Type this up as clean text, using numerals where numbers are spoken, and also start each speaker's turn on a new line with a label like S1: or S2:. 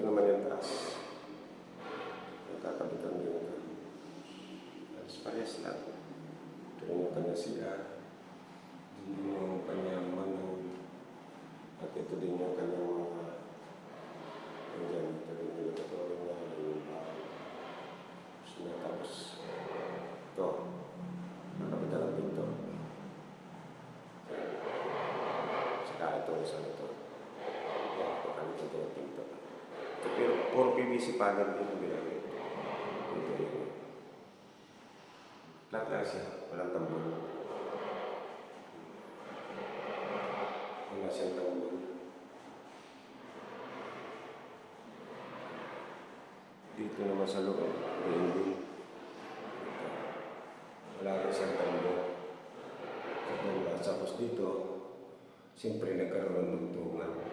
S1: Dito naman yung taas. Nakakabitan din ito. Parehas lang. Ito yung kanya CR. Dito yung kanyang manhole. At ito din yung kanyang mga ayan, ito din yung laboratory niya, yung bahay. Tapos ito, nakabitan ang pinto. Saka ito, isa nito. Kaya ito kami ito yung pinto. Pero puro PVC panel din yung ginamit. Ito yung flat lang siya, walang tambol. Wala siyang tambol. Dito naman sa loob, building. Wala rin siyang tambol. Tapos dito, siyempre nagkaroon ng tungan.